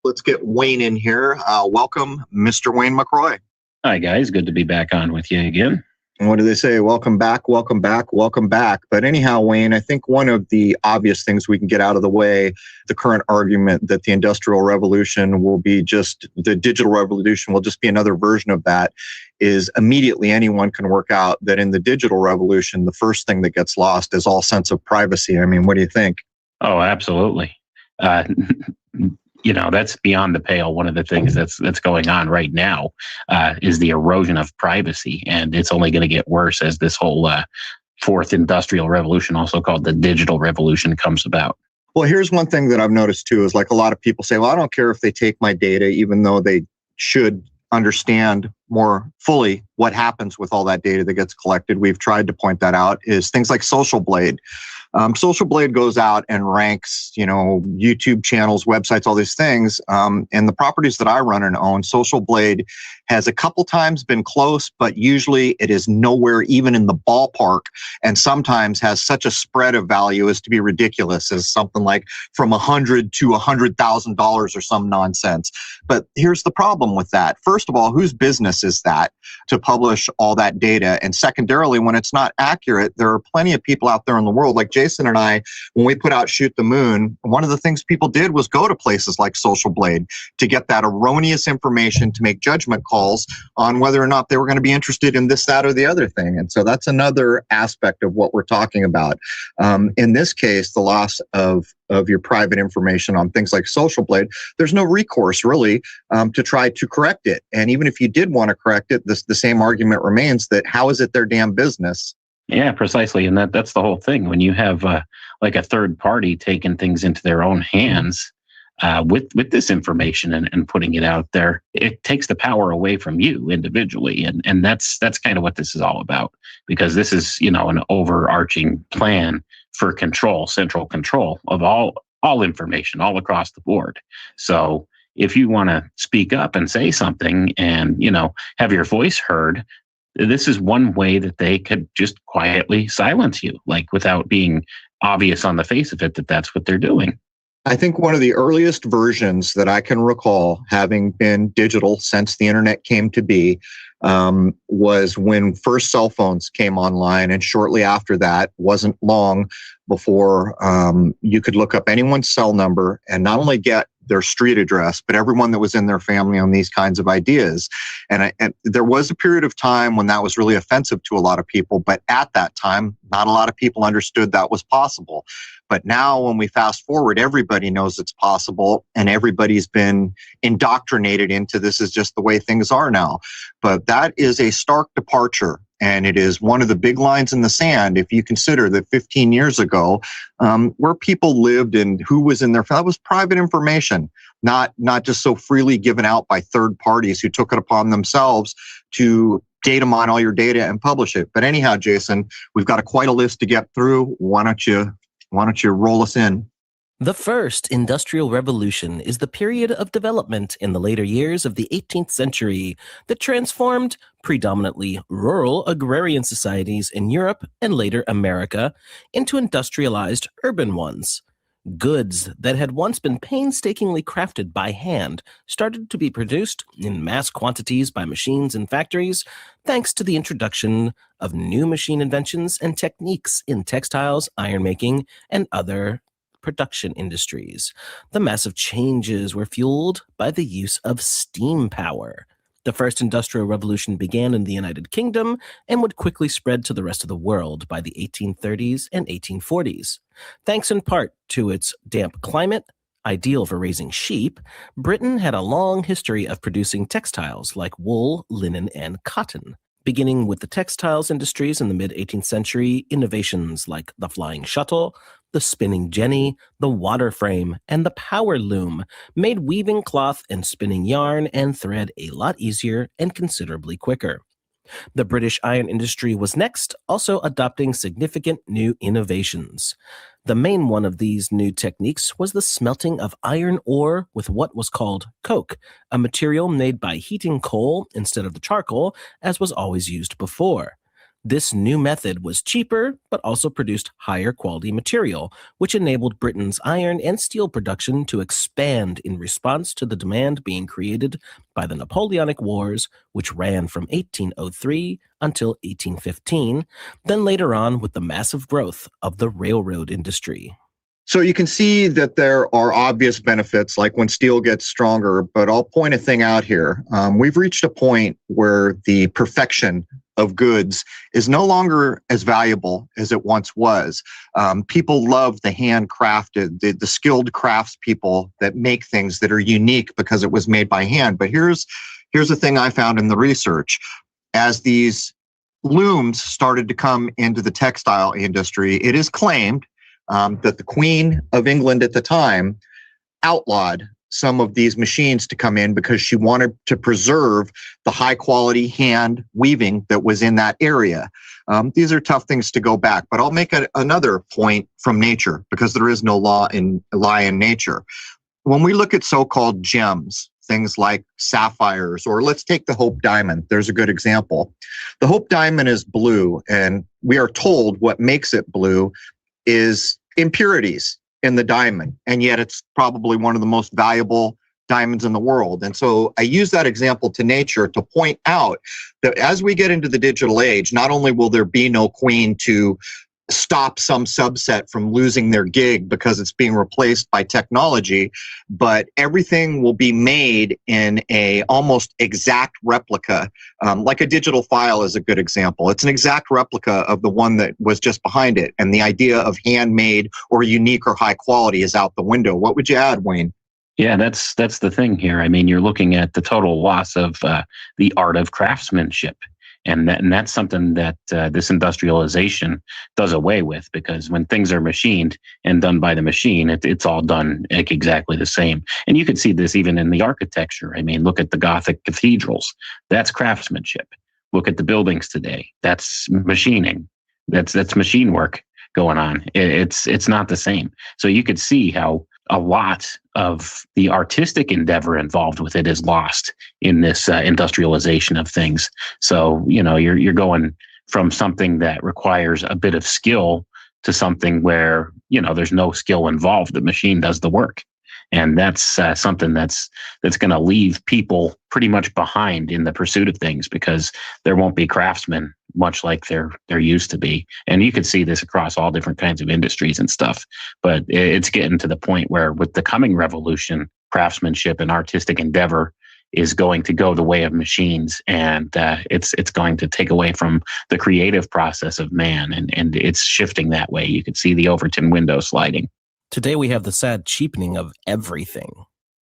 Let's get Wayne in here. Welcome, Mr. Wayne McRoy. Hi, guys. Good to be back on with you again. And what do they say? Welcome back, welcome back, welcome back. But anyhow, Wayne, I think one of the obvious things we can get out of the way, the current argument that the Industrial Revolution will be just, the digital revolution will just be another version of that, is immediately anyone can work out that in the digital revolution, the first thing that gets lost is all sense of privacy. I mean, what do you think? Oh, absolutely. That's beyond the pale. One of the things that's going on right now is the erosion of privacy, and it's only going to get worse as this whole fourth industrial revolution, also called the digital revolution, comes about. Well, here's one thing that I've noticed too, is like a lot of people say, well, I don't care if they take my data, even though they should understand more fully what happens with all that data that gets collected. We've tried to point that out, is things like Social Blade. Social Blade goes out and ranks, YouTube channels, websites, all these things. And the properties that I run and own, Social Blade has a couple times been close, but usually it is nowhere even in the ballpark, and sometimes has such a spread of value as to be ridiculous, as something like from $100 to $100,000 or some nonsense. But here's the problem with that. First of all, whose business is that to publish all that data? And secondarily, when it's not accurate, there are plenty of people out there in the world, like Jason and I, when we put out Shoot the Moon, one of the things people did was go to places like Social Blade to get that erroneous information, to make judgment calls on whether or not they were going to be interested in this, that, or the other thing. And so that's another aspect of what we're talking about. In this case, the loss of your private information on things like Social Blade, there's no recourse really to try to correct it. And even if you did want to correct it, the same argument remains that how is it their damn business? Yeah, precisely. And that's the whole thing. When you have like a third party taking things into their own hands with this information and putting it out there, it takes the power away from you individually. And that's kind of what this is all about, because this is, an overarching plan for control, central control of all information all across the board. So if you want to speak up and say something and, have your voice heard, this is one way that they could just quietly silence you, like without being obvious on the face of it that that's what they're doing. I think one of the earliest versions that I can recall, having been digital since the internet came to be, was when first cell phones came online. And shortly after that, wasn't long before you could look up anyone's cell number and not only get their street address, but everyone that was in their family on these kinds of ideas. And there was a period of time when that was really offensive to a lot of people. But at that time, not a lot of people understood that was possible. But now when we fast forward, everybody knows it's possible, and everybody's been indoctrinated into this is just the way things are now. But that is a stark departure. And it is one of the big lines in the sand if you consider that 15 years ago, where people lived and who was in their family, that was private information, not just so freely given out by third parties who took it upon themselves to data mine all your data and publish it. But anyhow, Jason, we've got quite a list to get through. Why don't you roll us in? The first industrial revolution is the period of development in the later years of the 18th century that transformed predominantly rural agrarian societies in Europe and later America into industrialized urban ones. Goods that had once been painstakingly crafted by hand started to be produced in mass quantities by machines and factories, thanks to the introduction of new machine inventions and techniques in textiles, ironmaking, and other production industries. The massive changes were fueled by the use of steam power. The first industrial revolution began in the United Kingdom and would quickly spread to the rest of the world by the 1830s and 1840s. Thanks in part to its damp climate, ideal for raising sheep, Britain had a long history of producing textiles like wool, linen, and cotton. Beginning with the textiles industries in the mid-18th century, innovations like the flying shuttle, the spinning jenny, the water frame, and the power loom made weaving cloth and spinning yarn and thread a lot easier and considerably quicker. The British iron industry was next, also adopting significant new innovations. The main one of these new techniques was the smelting of iron ore with what was called coke, a material made by heating coal instead of the charcoal, as was always used before. This new method was cheaper, but also produced higher quality material, which enabled Britain's iron and steel production to expand in response to the demand being created by the Napoleonic Wars, which ran from 1803 until 1815, then later on with the massive growth of the railroad industry. So you can see that there are obvious benefits, like when steel gets stronger, but I'll point a thing out here. We've reached a point where the perfection of goods is no longer as valuable as it once was. People love the handcrafted, the skilled craftspeople that make things that are unique because it was made by hand. But here's the thing I found in the research. As these looms started to come into the textile industry, it is claimed that the Queen of England at the time outlawed some of these machines to come in because she wanted to preserve the high quality hand weaving that was in that area. These are tough things to go back, but I'll make another point from nature, because there is no lie in nature. When we look at so-called gems, things like sapphires, or let's take the Hope Diamond. There's a good example. The Hope Diamond is blue, and we are told what makes it blue is impurities in the diamond, and yet it's probably one of the most valuable diamonds in the world. And so I use that example to nature to point out that as we get into the digital age, not only will there be no queen to stop some subset from losing their gig because it's being replaced by technology, but everything will be made in a almost exact replica. Like a digital file is a good example. It's an exact replica of the one that was just behind it. And the idea of handmade or unique or high quality is out the window. What would you add, Wayne? Yeah, that's the thing here. I mean, you're looking at the total loss of the art of craftsmanship. And that's something that this industrialization does away with, because when things are machined and done by the machine, it's all done like exactly the same. And you can see this even in the architecture. I mean, look at the Gothic cathedrals. That's craftsmanship. Look at the buildings today. That's machining. That's machine work going on. It's not the same. So you could see how a lot of the artistic endeavor involved with it is lost in this industrialization of things. So, you're going from something that requires a bit of skill to something where, there's no skill involved. The machine does the work. And that's something that's going to leave people pretty much behind in the pursuit of things, because there won't be craftsmen much like there used to be. And you can see this across all different kinds of industries and stuff. But it's getting to the point where with the coming revolution, craftsmanship and artistic endeavor is going to go the way of machines, and it's going to take away from the creative process of man, and it's shifting that way. You can see the Overton window sliding. Today we have the sad cheapening of everything.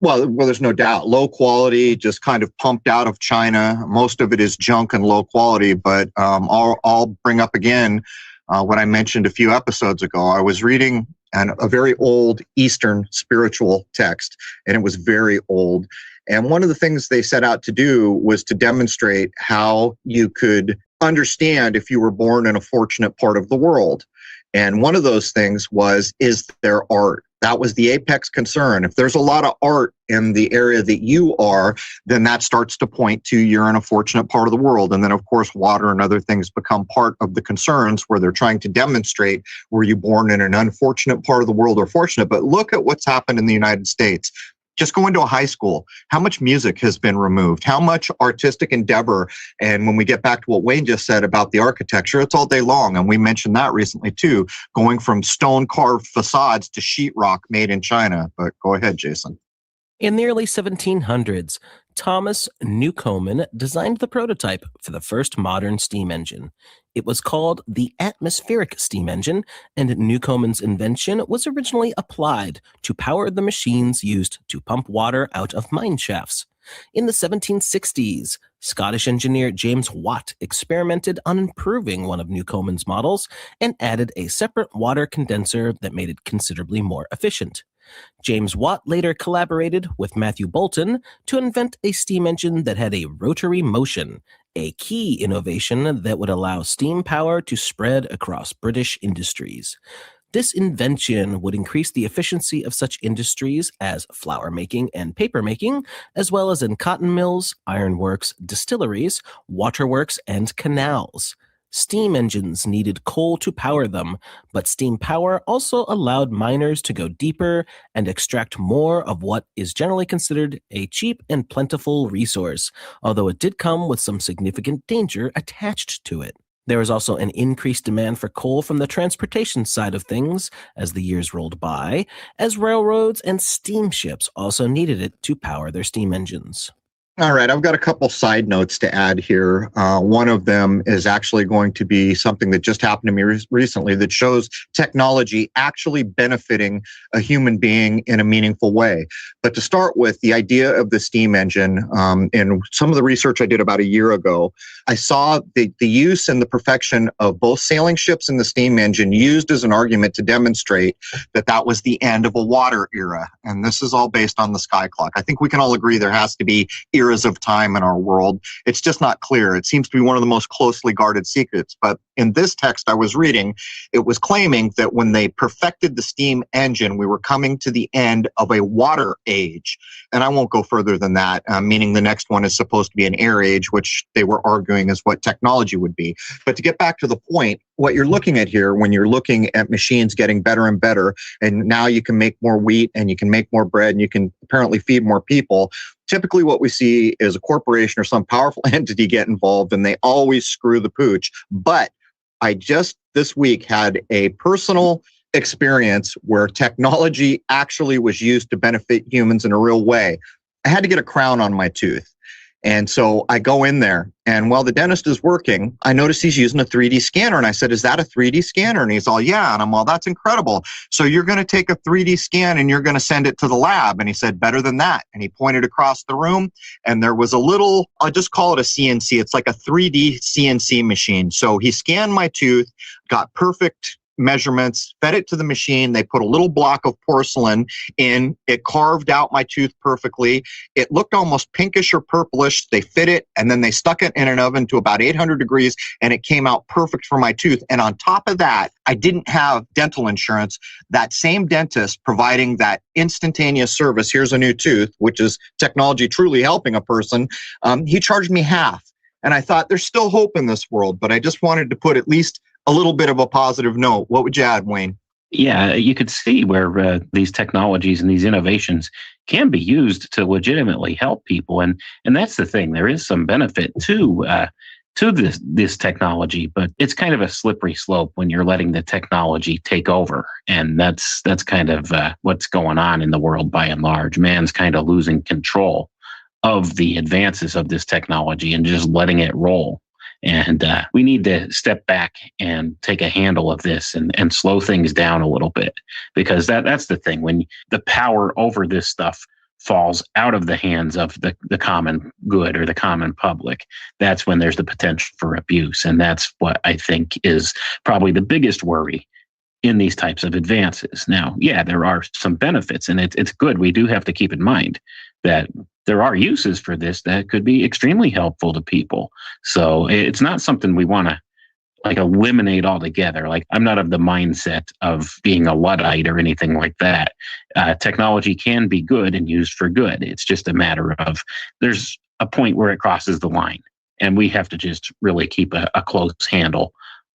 Well, there's no doubt. Low quality, just kind of pumped out of China. Most of it is junk and low quality. But I'll bring up again what I mentioned a few episodes ago. I was reading a very old Eastern spiritual text, and it was very old. And one of the things they set out to do was to demonstrate how you could understand if you were born in a fortunate part of the world. And one of those things is there art? That was the apex concern. If there's a lot of art in the area that you are, then that starts to point to you're in a fortunate part of the world. And then, of course, water and other things become part of the concerns, where they're trying to demonstrate, were you born in an unfortunate part of the world or fortunate? But look at what's happened in the United States. Just go into a high school, how much music has been removed, how much artistic endeavor. And when we get back to what Wayne just said about the architecture, it's all day long. And we mentioned that recently too, going from stone carved facades to sheetrock made in China. But go ahead, Jason. In the early 1700s, Thomas Newcomen designed the prototype for the first modern steam engine. It was called the atmospheric steam engine, and Newcomen's invention was originally applied to power the machines used to pump water out of mine shafts. In the 1760s, Scottish engineer James Watt experimented on improving one of Newcomen's models and added a separate water condenser that made it considerably more efficient. James Watt later collaborated with Matthew Boulton to invent a steam engine that had a rotary motion, a key innovation that would allow steam power to spread across British industries. This invention would increase the efficiency of such industries as flour making and paper making, as well as in cotton mills, ironworks, distilleries, waterworks, and canals. Steam engines needed coal to power them, but steam power also allowed miners to go deeper and extract more of what is generally considered a cheap and plentiful resource, although it did come with some significant danger attached to it. There was also an increased demand for coal from the transportation side of things as the years rolled by, as railroads and steamships also needed it to power their steam engines. All right, I've got a couple side notes to add here. One of them is actually going to be something that just happened to me recently that shows technology actually benefiting a human being in a meaningful way. But to start with, the idea of the steam engine, in some of the research I did about a year ago, I saw the use and the perfection of both sailing ships and the steam engine used as an argument to demonstrate that that was the end of a water era. And this is all based on the sky clock. I think we can all agree there has to be eras of time in our world. It's just not clear. It seems to be one of the most closely guarded secrets. But in this text I was reading, it was claiming that when they perfected the steam engine, we were coming to the end of a water age. And I won't go further than that, meaning the next one is supposed to be an air age, which they were arguing is what technology would be. But to get back to the point, what you're looking at here, when you're looking at machines getting better and better, and now you can make more wheat and you can make more bread and you can apparently feed more people, typically what we see is a corporation or some powerful entity get involved and they always screw the pooch. But I just this week had a personal experience where technology actually was used to benefit humans in a real way. I had to get a crown on my tooth. And so I go in there, and while the dentist is working, I notice he's using a 3D scanner. And I said, "Is that a 3D scanner?" And he's all, "Yeah." And I'm all, "That's incredible. So you're going to take a 3D scan and you're going to send it to the lab." And he said, "Better than that." And he pointed across the room, and there was a little, I'll just call it a CNC. It's like a 3D CNC machine. So he scanned my tooth, got perfect measurements, fed it to the machine. They put a little block of porcelain in. It carved out my tooth perfectly. It looked almost pinkish or purplish. They fit it, and then they stuck it in an oven to about 800 degrees, and it came out perfect for my tooth. And on top of that, I didn't have dental insurance. That same dentist providing that instantaneous service, here's a new tooth, which is technology truly helping a person, he charged me half. And I thought, there's still hope in this world, but I just wanted to put at least a little bit of a positive note. What would you add, Wayne? Yeah, you could see where these technologies and these innovations can be used to legitimately help people, and that's the thing. There is some benefit to this technology, but it's kind of a slippery slope when you're letting the technology take over, and that's kind of what's going on in the world by and large. Man's kind of losing control of the advances of this technology and just letting it roll. And we need to step back and take a handle of this and slow things down a little bit, because that's the thing. When the power over this stuff falls out of the hands of the common good or the common public, that's when there's the potential for abuse. And that's what I think is probably the biggest worry in these types of advances. Now, yeah, there are some benefits, and it's good. We do have to keep in mind that there are uses for this that could be extremely helpful to people. So it's not something we want to like eliminate altogether. Like, I'm not of the mindset of being a luddite or anything like that. Technology can be good and used for good. It's just a matter of there's a point where it crosses the line, and we have to just really keep a close handle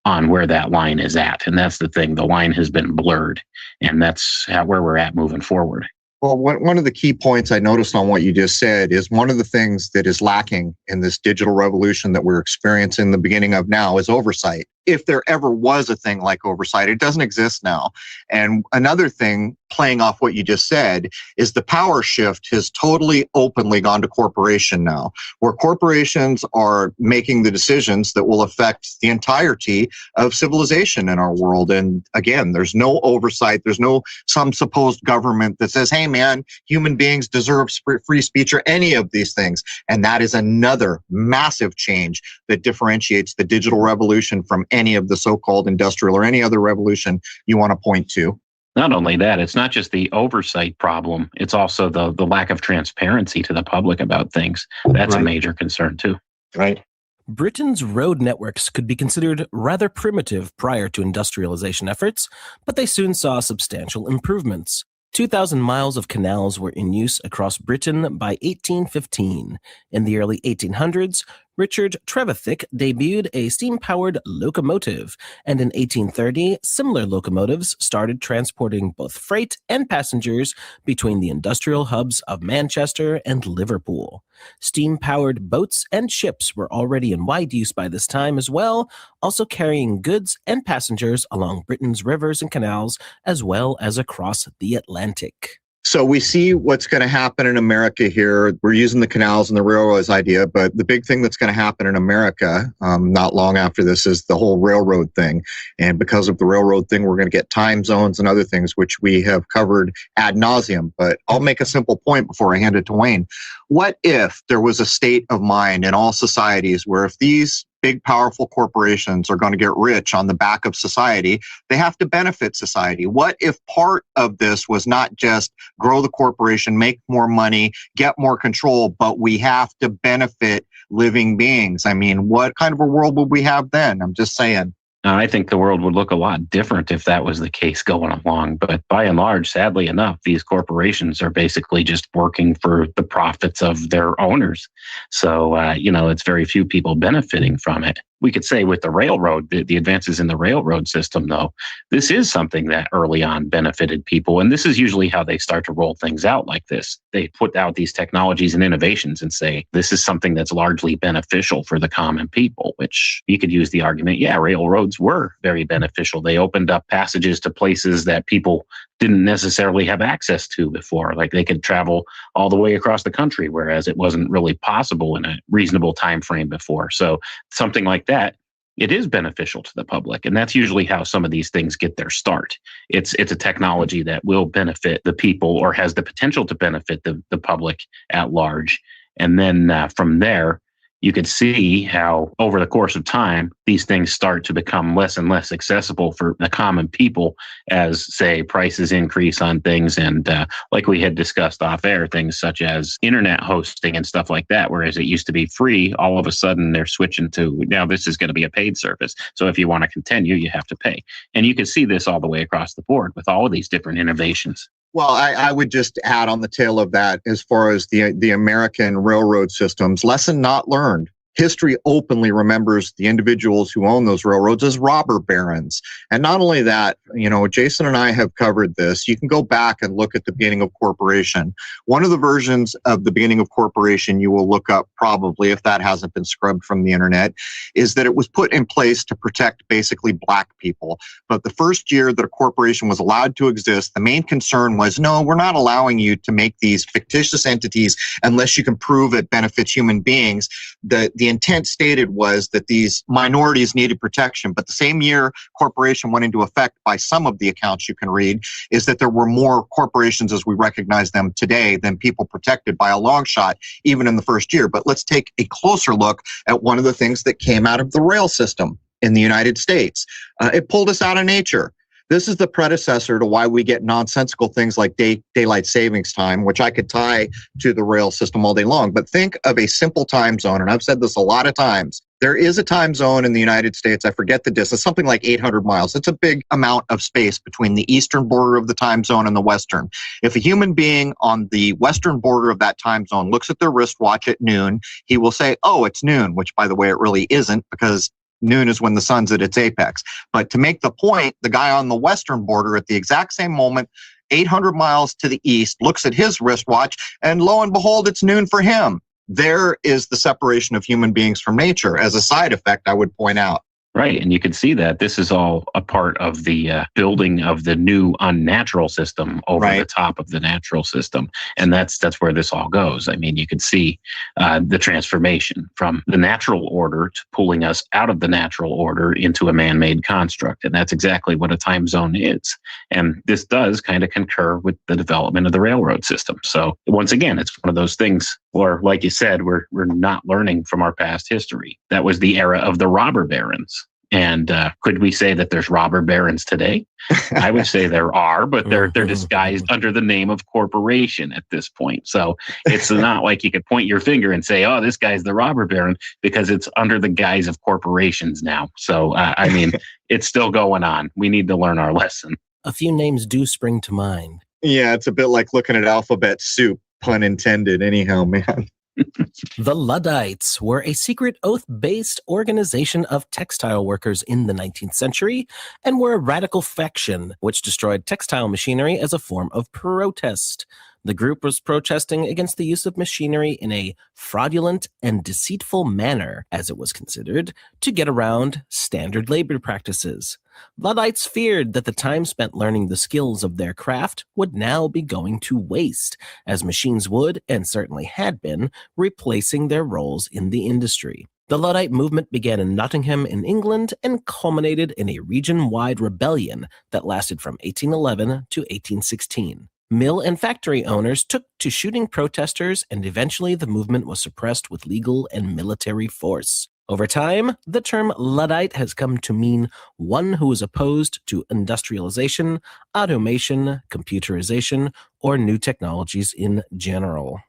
on where that line is at. And that's the thing. The line has been blurred, and that's where we're at moving forward. Well, one of the key points I noticed on what you just said is one of the things that is lacking in this digital revolution that we're experiencing the beginning of now is oversight. If there ever was a thing like oversight, it doesn't exist now. And another thing, playing off what you just said, is the power shift has totally openly gone to corporation now, where corporations are making the decisions that will affect the entirety of civilization in our world. And again, there's no oversight. There's no some supposed government that says, hey man, human beings deserve free speech or any of these things. And that is another massive change that differentiates the digital revolution from any of the so-called industrial or any other revolution you want to point to. Not only that, it's not just the oversight problem, it's also the lack of transparency to the public about things. That's right. A major concern too. Right. Britain's road networks could be considered rather primitive prior to industrialization efforts, but they soon saw substantial improvements. 2,000 miles of canals were in use across Britain by 1815. In the early 1800s, Richard Trevithick debuted a steam-powered locomotive, and in 1830, similar locomotives started transporting both freight and passengers between the industrial hubs of Manchester and Liverpool. Steam-powered boats and ships were already in wide use by this time as well, also carrying goods and passengers along Britain's rivers and canals, as well as across the Atlantic. So we see what's going to happen in America here. We're using the canals and the railroads idea, but the big thing that's going to happen in America not long after this is the whole railroad thing. And because of the railroad thing, we're going to get time zones and other things, which we have covered ad nauseum. But I'll make a simple point before I hand it to Wayne. What if there was a state of mind in all societies where if these big, powerful corporations are going to get rich on the back of society, they have to benefit society? What if part of this was not just grow the corporation, make more money, get more control, but we have to benefit living beings? I mean, what kind of a world would we have then? I'm just saying. I think the world would look a lot different if that was the case going along. But by and large, sadly enough, these corporations are basically just working for the profits of their owners. So, it's very few people benefiting from it. We could say with the railroad, the advances in the railroad system, though, this is something that early on benefited people. And this is usually how they start to roll things out like this. They put out these technologies and innovations and say, this is something that's largely beneficial for the common people, which you could use the argument, yeah, railroads were very beneficial. They opened up passages to places that people didn't necessarily have access to before. Like they could travel all the way across the country, whereas it wasn't really possible in a reasonable time frame before. So something like that, it is beneficial to the public. And that's usually how some of these things get their start. It's a technology that will benefit the people or has the potential to benefit the public at large. And then from there, you could see how over the course of time, these things start to become less and less accessible for the common people as, say, prices increase on things. And like we had discussed off air, things such as internet hosting and stuff like that, whereas it used to be free, all of a sudden they're switching to now this is going to be a paid service. So if you want to continue, you have to pay. And you can see this all the way across the board with all of these different innovations. Well, I would just add on the tail of that, as far as the American railroad systems, lesson not learned. History openly remembers the individuals who own those railroads as robber barons. And not only that, Jason and I have covered this. You can go back and look at the beginning of corporation. One of the versions of the beginning of corporation you will look up probably, if that hasn't been scrubbed from the internet, is that it was put in place to protect basically black people. But the first year that a corporation was allowed to exist, the main concern was, no, we're not allowing you to make these fictitious entities unless you can prove it benefits human beings. The intent stated was that these minorities needed protection, but the same year corporation went into effect, by some of the accounts you can read, is that there were more corporations as we recognize them today than people protected by a long shot, even in the first year. But let's take a closer look at one of the things that came out of the rail system in the United States. It pulled us out of nature. This is the predecessor to why we get nonsensical things like daylight savings time, which I could tie to the rail system all day long. But think of a simple time zone, and I've said this a lot of times. There is a time zone in the United States, I forget the distance, something like 800 miles. It's a big amount of space between the eastern border of the time zone and the western. If a human being on the western border of that time zone looks at their wristwatch at noon, he will say, oh, it's noon, which, by the way, it really isn't, because noon is when the sun's at its apex. But to make the point, the guy on the western border at the exact same moment, 800 miles to the east, looks at his wristwatch, and lo and behold, it's noon for him. There is the separation of human beings from nature. As a side effect, I would point out. Right. And you can see that this is all a part of the building of the new unnatural system over the top of the natural system. And that's where this all goes. I mean, you can see the transformation from the natural order to pulling us out of the natural order into a man-made construct. And that's exactly what a time zone is. And this does kind of concur with the development of the railroad system. So once again, it's one of those things where, like you said, we're not learning from our past history. That was the era of the robber barons. And could we say that there's robber barons today? I would say there are, but they're disguised under the name of corporation at this point. So it's not like you could point your finger and say, oh, this guy's the robber baron, because it's under the guise of corporations now. So, I mean, it's still going on. We need to learn our lesson. A few names do spring to mind. Yeah, it's a bit like looking at alphabet soup, pun intended, anyhow, man. The Luddites were a secret oath-based organization of textile workers in the 19th century and were a radical faction which destroyed textile machinery as a form of protest. The group was protesting against the use of machinery in a fraudulent and deceitful manner, as it was considered, to get around standard labor practices. Luddites feared that the time spent learning the skills of their craft would now be going to waste, as machines would, and certainly had been, replacing their roles in the industry. The Luddite movement began in Nottingham in England and culminated in a region-wide rebellion that lasted from 1811 to 1816. Mill and factory owners took to shooting protesters, and eventually the movement was suppressed with legal and military force. Over time, the term Luddite has come to mean one who is opposed to industrialization, automation, computerization, or new technologies in general.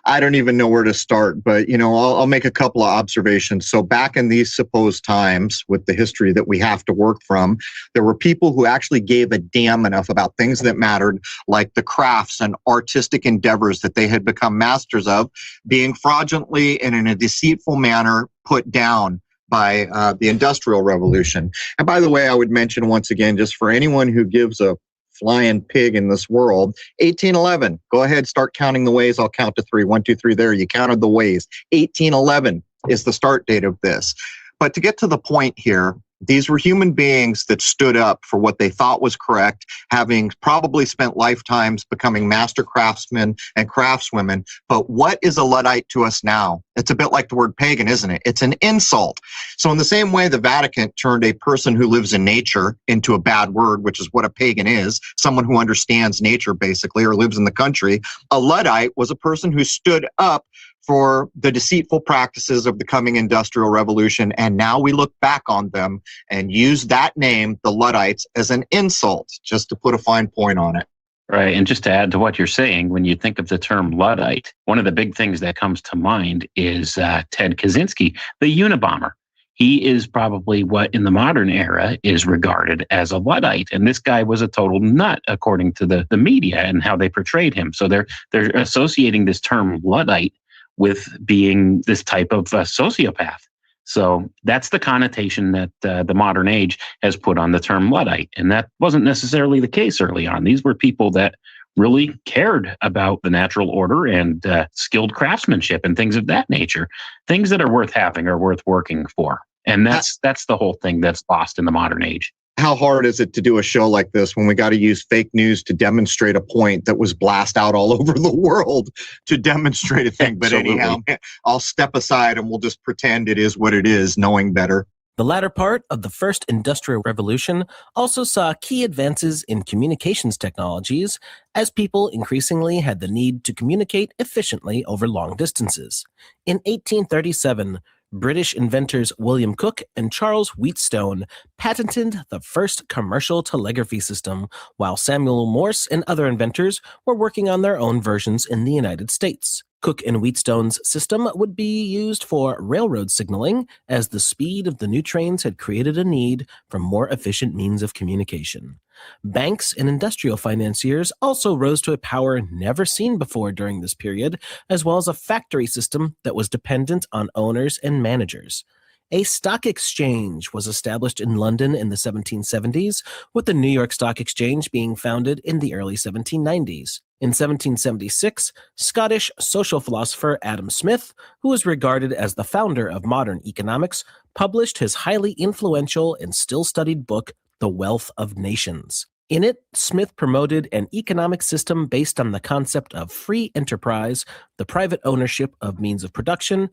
I don't even know where to start, but I'll make a couple of observations. So back in these supposed times, with the history that we have to work from, there were people who actually gave a damn enough about things that mattered, like the crafts and artistic endeavors that they had become masters of, being fraudulently and in a deceitful manner put down by the Industrial Revolution. And by the way, I would mention once again, just for anyone who gives a flying pig in this world, 1811. Go ahead, start counting the ways. I'll count to 3. 1, 2, 3. There, you counted the ways. 1811 is the start date of this. But to get to the point here, these were human beings that stood up for what they thought was correct, having probably spent lifetimes becoming master craftsmen and craftswomen. But what is a Luddite to us now? It's a bit like the word pagan, isn't it? It's an insult. So in the same way the Vatican turned a person who lives in nature into a bad word, which is what a pagan is, someone who understands nature basically or lives in the country, a Luddite was a person who stood up for the deceitful practices of the coming Industrial Revolution, and now we look back on them and use that name, the Luddites, as an insult, just to put a fine point on it. Right. And just to add to what you're saying, when you think of the term Luddite, one of the big things that comes to mind is Ted Kaczynski, the Unabomber. He is probably what in the modern era is regarded as a Luddite. And this guy was a total nut, according to the media and how they portrayed him. So they're associating this term Luddite with being this type of sociopath. So that's the connotation that the modern age has put on the term Luddite. And that wasn't necessarily the case early on. These were people that really cared about the natural order and skilled craftsmanship and things of that nature, things that are worth having or worth working for. And that's the whole thing that's lost in the modern age. How hard is it to do a show like this when we got to use fake news to demonstrate a point that was blasted out all over the world to demonstrate a thing? But anyhow, I'll step aside and we'll just pretend it is what it is, knowing better. The latter part of the first industrial revolution also saw key advances in communications technologies as people increasingly had the need to communicate efficiently over long distances. In 1837, British inventors William Cooke and Charles Wheatstone patented the first commercial telegraphy system, while Samuel Morse and other inventors were working on their own versions in the United States. Cooke and Wheatstone's system would be used for railroad signaling, as the speed of the new trains had created a need for more efficient means of communication. Banks and industrial financiers also rose to a power never seen before during this period, as well as a factory system that was dependent on owners and managers. A stock exchange was established in London in the 1770s, with the New York Stock Exchange being founded in the early 1790s. In 1776, Scottish social philosopher Adam Smith, who is regarded as the founder of modern economics, published his highly influential and still studied book, The Wealth of Nations. In it, Smith promoted an economic system based on the concept of free enterprise, the private ownership of means of production,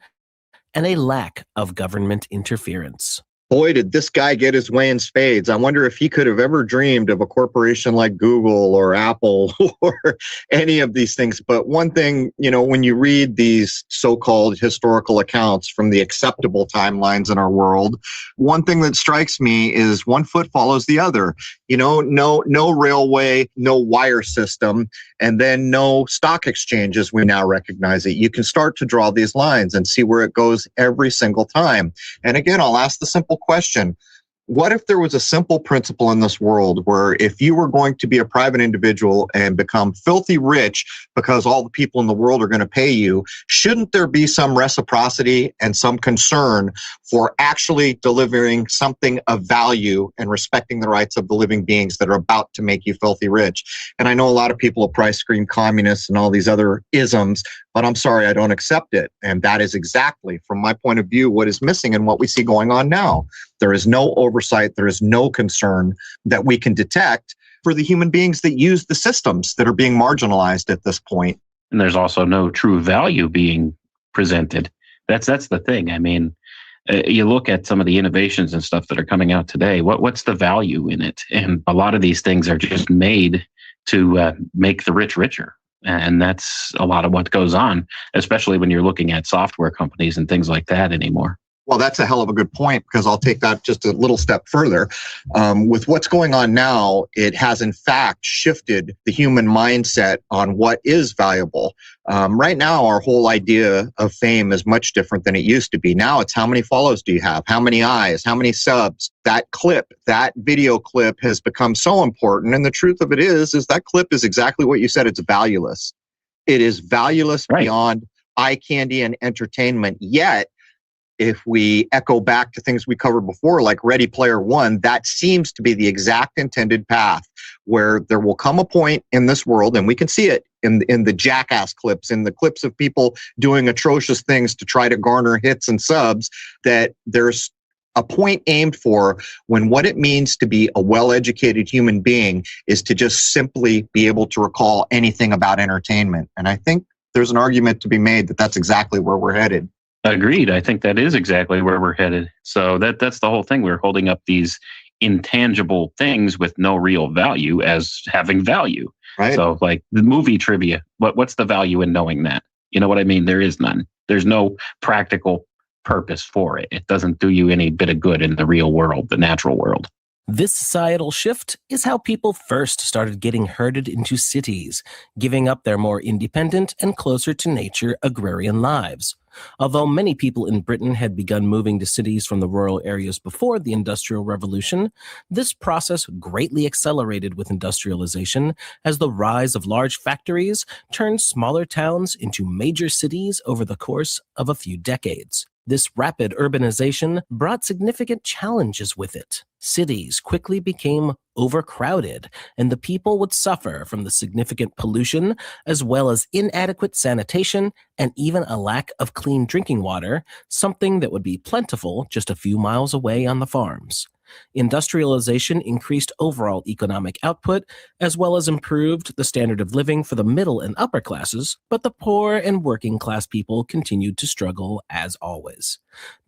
and a lack of government interference. Boy, did this guy get his way in spades. I wonder if he could have ever dreamed of a corporation like Google or Apple or any of these things. But one thing, when you read these so-called historical accounts from the acceptable timelines in our world, one thing that strikes me is one foot follows the other. No railway, no wire system, and then no stock exchange as we now recognize it. You can start to draw these lines and see where it goes every single time. And again, I'll ask the simple question. What if there was a simple principle in this world where if you were going to be a private individual and become filthy rich because all the people in the world are going to pay you, shouldn't there be some reciprocity and some concern for actually delivering something of value and respecting the rights of the living beings that are about to make you filthy rich? And I know a lot of people will price scream communists and all these other isms, but I'm sorry, I don't accept it. And that is exactly, from my point of view, what is missing and what we see going on now. There is no oversight. There is no concern that we can detect for the human beings that use the systems that are being marginalized at this point. And there's also no true value being presented. That's the thing. I mean, you look at some of the innovations and stuff that are coming out today. What's the value in it? And a lot of these things are just made to make the rich richer. And that's a lot of what goes on, especially when you're looking at software companies and things like that anymore. Well, that's a hell of a good point, because I'll take that just a little step further. With what's going on now, it has in fact shifted the human mindset on what is valuable. Right now, our whole idea of fame is much different than it used to be. Now it's how many follows do you have? How many eyes? How many subs? That clip, that video clip has become so important. And the truth of it is that clip is exactly what you said. It's valueless. It is valueless beyond eye candy and entertainment. Yet, if we echo back to things we covered before, like Ready Player One, that seems to be the exact intended path, where there will come a point in this world, and we can see it in the jackass clips, in the clips of people doing atrocious things to try to garner hits and subs, that there's a point aimed for when what it means to be a well-educated human being is to just simply be able to recall anything about entertainment. And I think there's an argument to be made that that's exactly where we're headed. Agreed. I think that is exactly where we're headed. So that's the whole thing. We're holding up these intangible things with no real value as having value. Right. So like the movie trivia, what's the value in knowing that? You know what I mean? There is none. There's no practical purpose for it. It doesn't do you any bit of good in the real world, the natural world. This societal shift is how people first started getting herded into cities, giving up their more independent and closer to nature agrarian lives. Although many people in Britain had begun moving to cities from the rural areas before the Industrial Revolution, this process greatly accelerated with industrialization as the rise of large factories turned smaller towns into major cities over the course of a few decades. This rapid urbanization brought significant challenges with it. Cities quickly became overcrowded, and the people would suffer from the significant pollution, as well as inadequate sanitation and even a lack of clean drinking water, something that would be plentiful just a few miles away on the farms. Industrialization increased overall economic output, as well as improved the standard of living for the middle and upper classes, but the poor and working class people continued to struggle as always.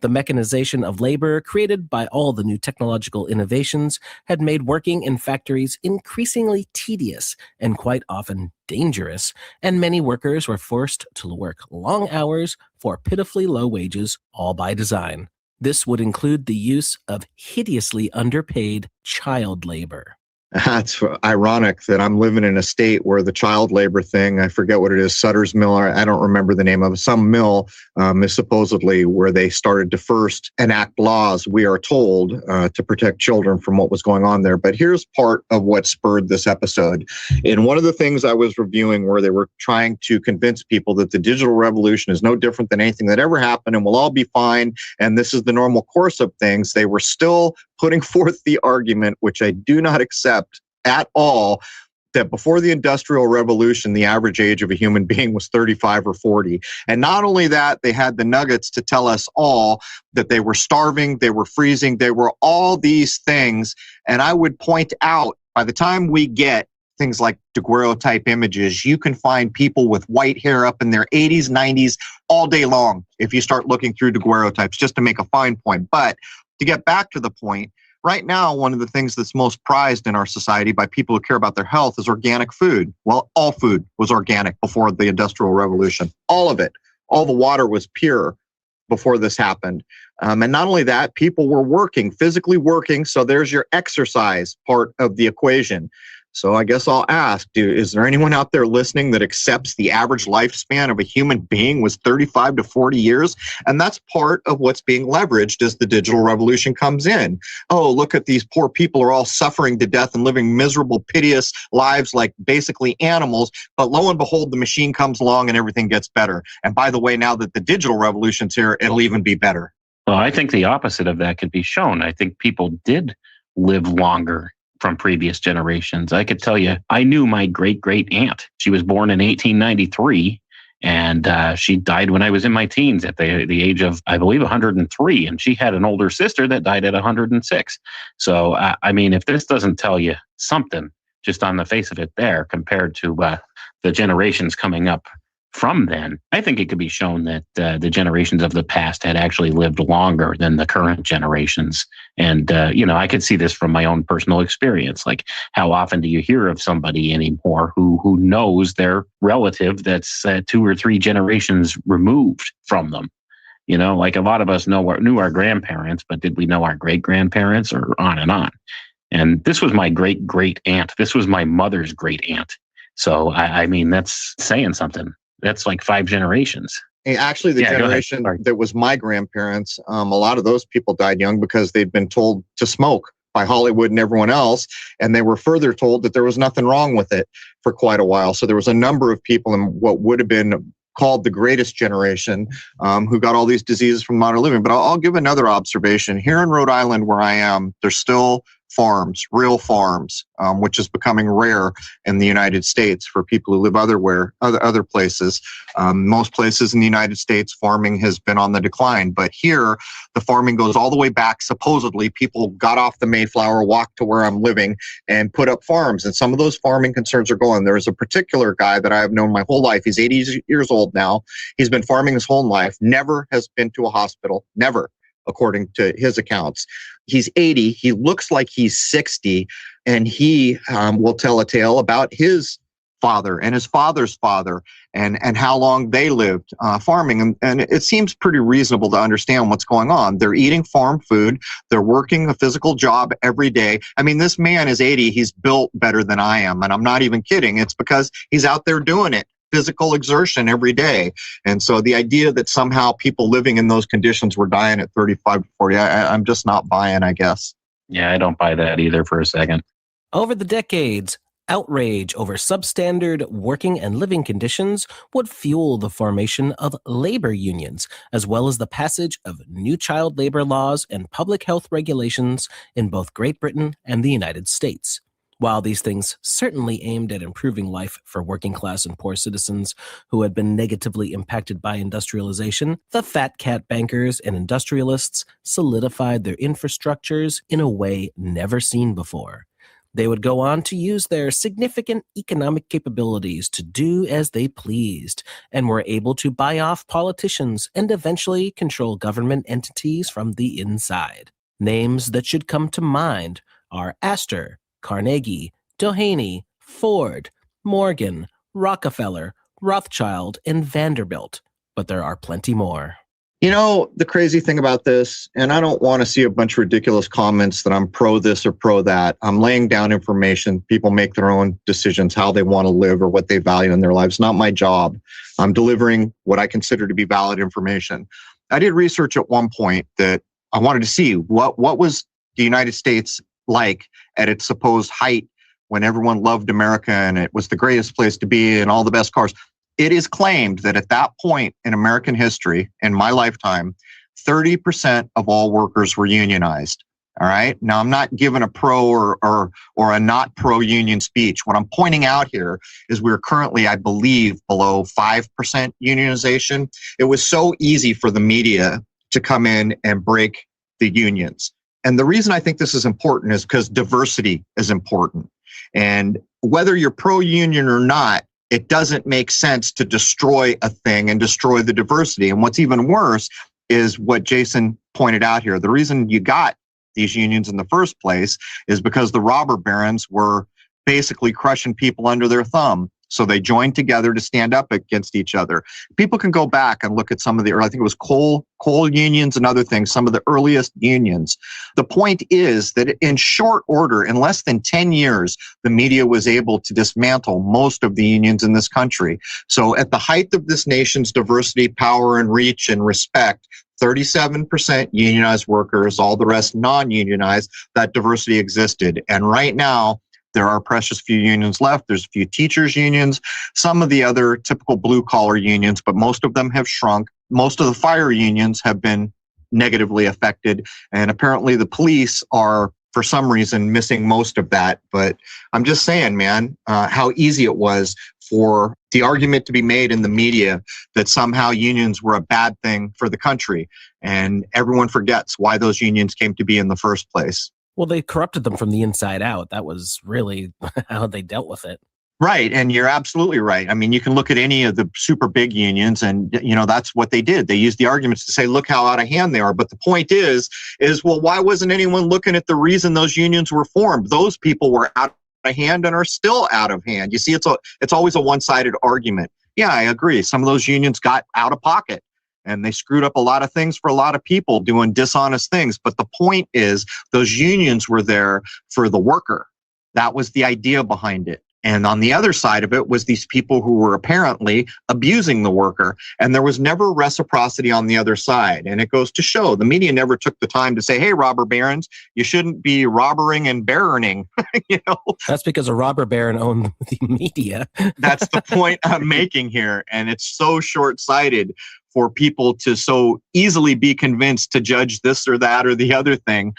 The mechanization of labor created by all the new technological innovations had made working in factories increasingly tedious and quite often dangerous, and many workers were forced to work long hours for pitifully low wages, all by design. This would include the use of hideously underpaid child labor. That's ironic that I'm living in a state where the child labor thing, I forget what it is, Sutter's Mill, I don't remember the name of it. Some mill is supposedly where they started to first enact laws, we are told, to protect children from what was going on there. But here's part of what spurred this episode. In one of the things I was reviewing where they were trying to convince people that the digital revolution is no different than anything that ever happened and we'll all be fine, and this is the normal course of things, they were still putting forth the argument, which I do not accept at all, that before the Industrial Revolution, the average age of a human being was 35 or 40. And not only that, they had the nuggets to tell us all that they were starving, they were freezing, they were all these things. And I would point out, by the time we get things like daguerreotype images, you can find people with white hair up in their 80s, 90s all day long if you start looking through daguerreotypes, just to make a fine point. But to get back to the point, right now, one of the things that's most prized in our society by people who care about their health is organic food. Well, all food was organic before the Industrial Revolution. All of it. All the water was pure before this happened. And not only that, people were working, physically working. So there's your exercise part of the equation. So I guess I'll ask, is there anyone out there listening that accepts the average lifespan of a human being was 35 to 40 years? And that's part of what's being leveraged as the digital revolution comes in. Oh, look at these poor people are all suffering to death and living miserable, piteous lives like basically animals. But lo and behold, the machine comes along and everything gets better. And by the way, now that the digital revolution's here, it'll even be better. Well, I think the opposite of that could be shown. I think people did live longer from previous generations. I could tell you, I knew my great aunt. She was born in 1893, and she died when I was in my teens at the age of, I believe, 103. And she had an older sister that died at 106. So, I mean, if this doesn't tell you something just on the face of it there compared to the generations coming up from then, I think it could be shown that the generations of the past had actually lived longer than the current generations. And, I could see this from my own personal experience. Like, how often do you hear of somebody anymore who knows their relative that's 2 or 3 generations removed from them? Like a lot of us knew our grandparents, but did we know our great-grandparents, or on and on? And this was my great-great-aunt. This was my mother's great-aunt. So, I mean, that's saying something. That's like 5 generations. Actually, the generation that was my grandparents, a lot of those people died young because they'd been told to smoke by Hollywood and everyone else. And they were further told that there was nothing wrong with it for quite a while. So there was a number of people in what would have been called the greatest generation who got all these diseases from modern living. But I'll give another observation. Here in Rhode Island, where I am, there's still farms, real farms, which is becoming rare in the United States for people who live other places. Most places in the United States, farming has been on the decline. But here, the farming goes all the way back. Supposedly, people got off the Mayflower, walked to where I'm living, and put up farms. And some of those farming concerns are going. There's a particular guy that I've known my whole life. He's 80 years old now. He's been farming his whole life, never has been to a hospital, never, according to his accounts. He's 80. He looks like he's 60, and he will tell a tale about his father and his father's father and how long they lived farming. And it seems pretty reasonable to understand what's going on. They're eating farm food. They're working a physical job every day. I mean, this man is 80. He's built better than I am. And I'm not even kidding. It's because he's out there doing it. Physical exertion every day. And so the idea that somehow people living in those conditions were dying at 35 to 40, I'm just not buying, I guess. Yeah, I don't buy that either for a second. Over the decades, outrage over substandard working and living conditions would fuel the formation of labor unions, as well as the passage of new child labor laws and public health regulations in both Great Britain and the United States. While these things certainly aimed at improving life for working class and poor citizens who had been negatively impacted by industrialization, the fat cat bankers and industrialists solidified their infrastructures in a way never seen before. They would go on to use their significant economic capabilities to do as they pleased, and were able to buy off politicians and eventually control government entities from the inside. Names that should come to mind are Astor, Carnegie, Doheny, Ford, Morgan, Rockefeller, Rothschild, and Vanderbilt. But there are plenty more. The crazy thing about this, and I don't want to see a bunch of ridiculous comments that I'm pro this or pro that. I'm laying down information. People make their own decisions, how they want to live or what they value in their lives. Not my job. I'm delivering what I consider to be valid information. I did research at one point that I wanted to see what was the United States like at its supposed height when everyone loved America and it was the greatest place to be and all the best cars. It is claimed that at that point in American history, in my lifetime, 30% of all workers were unionized. All right. Now, I'm not giving a pro or a not pro union speech. What I'm pointing out here is we're currently, I believe, below 5% unionization. It was so easy for the media to come in and break the unions. And the reason I think this is important is because diversity is important. And whether you're pro-union or not, it doesn't make sense to destroy a thing and destroy the diversity. And what's even worse is what Jason pointed out here. The reason you got these unions in the first place is because the robber barons were basically crushing people under their thumb. So they joined together to stand up against each other. People can go back and look at some of the, or I think it was coal unions and other things, some of the earliest unions. The point is that in short order, in less than 10 years, the media was able to dismantle most of the unions in this country. So at the height of this nation's diversity, power, and reach and respect, 37% unionized workers, all the rest non-unionized, that diversity existed. And right now, there are precious few unions left. There's a few teachers' unions, some of the other typical blue-collar unions, but most of them have shrunk. Most of the fire unions have been negatively affected, and apparently the police are, for some reason, missing most of that. But I'm just saying, man, how easy it was for the argument to be made in the media that somehow unions were a bad thing for the country, and everyone forgets why those unions came to be in the first place. Well, they corrupted them from the inside out. That was really how they dealt with it. Right. And you're absolutely right. I mean, you can look at any of the super big unions and, that's what they did. They used the arguments to say, look how out of hand they are. But the point is, well, why wasn't anyone looking at the reason those unions were formed? Those people were out of hand and are still out of hand. You see, it's always a one-sided argument. Yeah, I agree. Some of those unions got out of pocket. And they screwed up a lot of things for a lot of people doing dishonest things. But the point is, those unions were there for the worker. That was the idea behind it. And on the other side of it was these people who were apparently abusing the worker. And there was never reciprocity on the other side. And it goes to show the media never took the time to say, hey, robber barons, you shouldn't be robbering and baroning. That's because a robber baron owned the media. That's the point I'm making here. And it's so short-sighted for people to so easily be convinced to judge this or that or the other thing,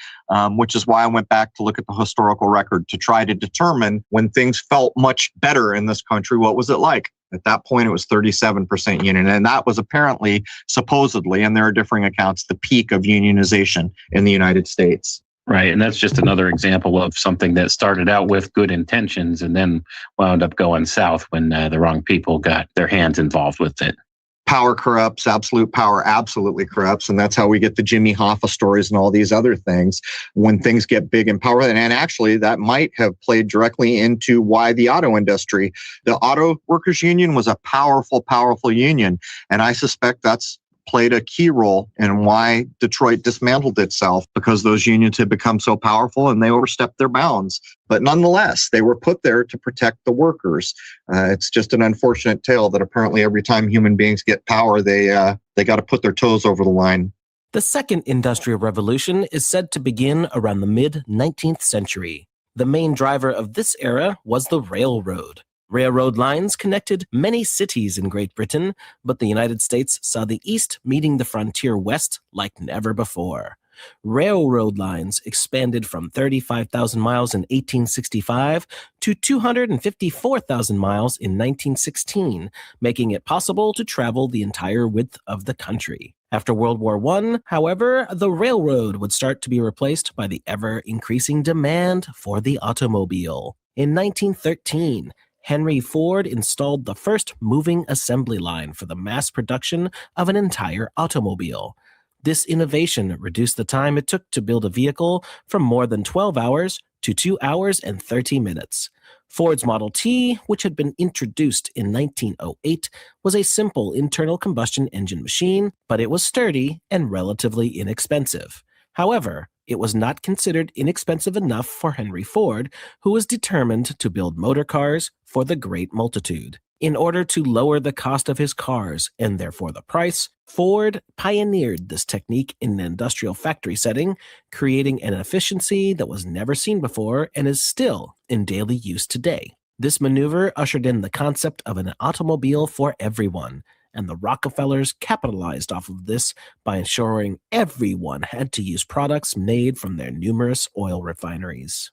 which is why I went back to look at the historical record to try to determine when things felt much better in this country, what was it like? At that point, it was 37% union. And that was apparently, supposedly, and there are differing accounts, the peak of unionization in the United States. Right. And that's just another example of something that started out with good intentions and then wound up going south when the wrong people got their hands involved with it. Power corrupts, absolute power absolutely corrupts. And that's how we get the Jimmy Hoffa stories and all these other things. When things get big and powerful, and actually that might have played directly into why the auto industry, the auto workers union was a powerful, powerful union. And I suspect that's played a key role in why Detroit dismantled itself, because those unions had become so powerful and they overstepped their bounds. But nonetheless, they were put there to protect the workers. It's just an unfortunate tale that apparently every time human beings get power, they got to put their toes over the line. The Second Industrial Revolution is said to begin around the mid-19th century. The main driver of this era was the railroad. Railroad lines connected many cities in Great Britain, but the United States saw the East meeting the frontier West like never before. Railroad lines expanded from 35,000 miles in 1865 to 254,000 miles in 1916, making it possible to travel the entire width of the country. After World War I, however, the railroad would start to be replaced by the ever-increasing demand for the automobile. In 1913, Henry Ford installed the first moving assembly line for the mass production of an entire automobile. This innovation reduced the time it took to build a vehicle from more than 12 hours to 2 hours and 30 minutes. Ford's Model T, which had been introduced in 1908, was a simple internal combustion engine machine, but it was sturdy and relatively inexpensive. However, it was not considered inexpensive enough for Henry Ford, who was determined to build motor cars for the great multitude. In order to lower the cost of his cars, and therefore the price, Ford pioneered this technique in an industrial factory setting, creating an efficiency that was never seen before and is still in daily use today. This maneuver ushered in the concept of an automobile for everyone, and the Rockefellers capitalized off of this by ensuring everyone had to use products made from their numerous oil refineries.